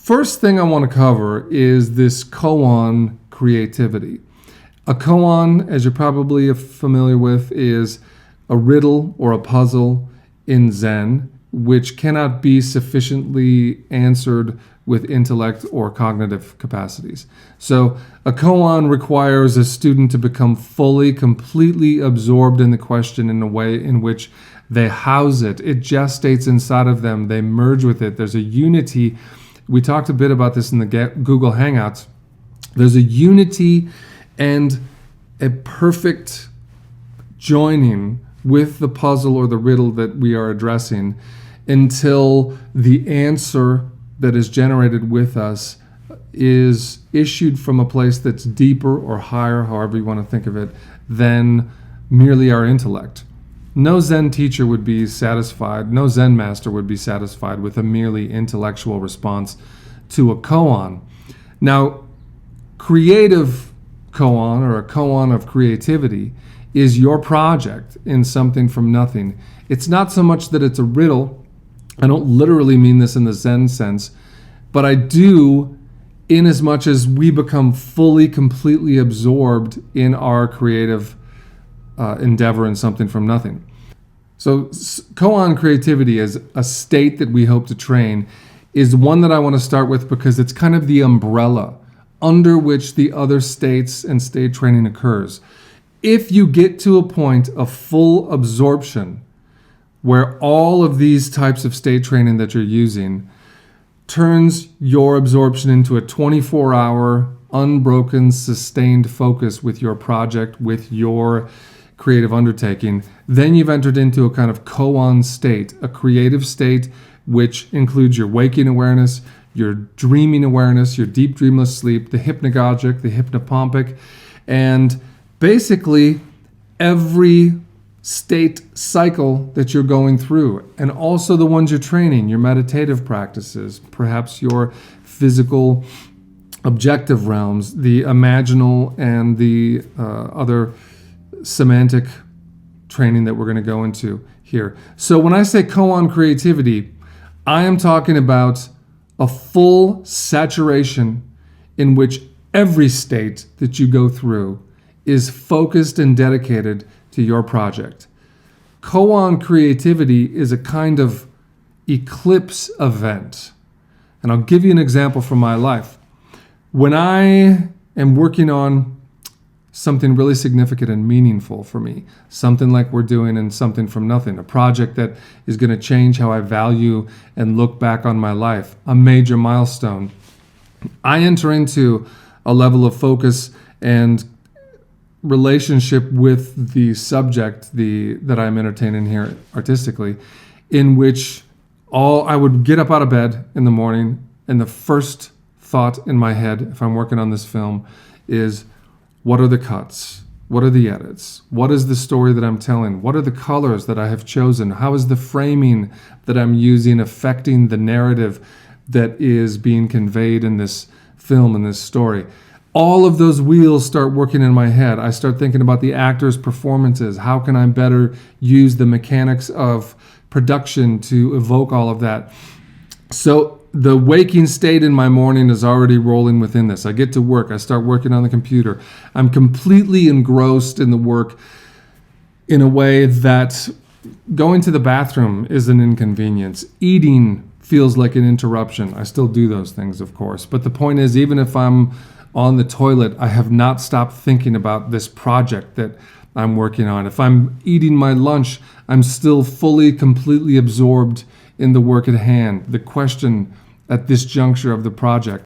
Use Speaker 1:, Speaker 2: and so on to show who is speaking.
Speaker 1: First thing I want to cover is this koan creativity. A koan, as you're probably familiar with, is a riddle or a puzzle in Zen, which cannot be sufficiently answered with intellect or cognitive capacities. So a koan requires a student to become fully, completely absorbed in the question in a way in which they house it. It gestates inside of them. They merge with it. There's a unity. We talked a bit about this in the Google Hangouts. There's a unity and a perfect joining with the puzzle or the riddle that we are addressing until the answer that is generated with us is issued from a place that's deeper or higher, however you want to think of it, than merely our intellect. No Zen teacher would be satisfied, no Zen master would be satisfied with a merely intellectual response to a koan. Now, creative koan, or a koan of creativity, is your project in something from nothing. It's not so much that it's a riddle. I don't literally mean this in the Zen sense, but I do in as much as we become fully, completely absorbed in our creative endeavor in something from nothing. So koan creativity as a state that we hope to train is one that I want to start with because it's kind of the umbrella under which the other states and state training occurs. If you get to a point of full absorption where all of these types of state training that you're using turns your absorption into a 24-hour, unbroken, sustained focus with your project, with your creative undertaking, then you've entered into a kind of koan state, a creative state which includes your waking awareness, your dreaming awareness, your deep dreamless sleep, the hypnagogic, the hypnopompic, and basically every state cycle that you're going through, and also the ones you're training, your meditative practices, perhaps your physical objective realms, the imaginal and the other semantic training that we're going to go into here. So when I say koan creativity, I am talking about a full saturation in which every state that you go through is focused and dedicated to your project. Koan creativity is a kind of eclipse event. And I'll give you an example from my life. When I am working on something really significant and meaningful for me, something like we're doing in Something from Nothing, a project that is going to change how I value and look back on my life, a major milestone, I enter into a level of focus and relationship with the subject that I'm entertaining here artistically, in which I would get up out of bed in the morning and the first thought in my head, if I'm working on this film, is what are the cuts? What are the edits? What is the story that I'm telling? What are the colors that I have chosen? How is the framing that I'm using affecting the narrative that is being conveyed in this film, in this story? All of those wheels start working in my head. I start thinking about the actors' performances. How can I better use the mechanics of production to evoke all of that? So the waking state in my morning is already rolling within this. I get to work. I start working on the computer. I'm completely engrossed in the work in a way that going to the bathroom is an inconvenience. Eating feels like an interruption. I still do those things, of course. But the point is, even if I'm on the toilet, I have not stopped thinking about this project that I'm working on. If I'm eating my lunch, I'm still fully, completely absorbed in the work at hand, the question at this juncture of the project.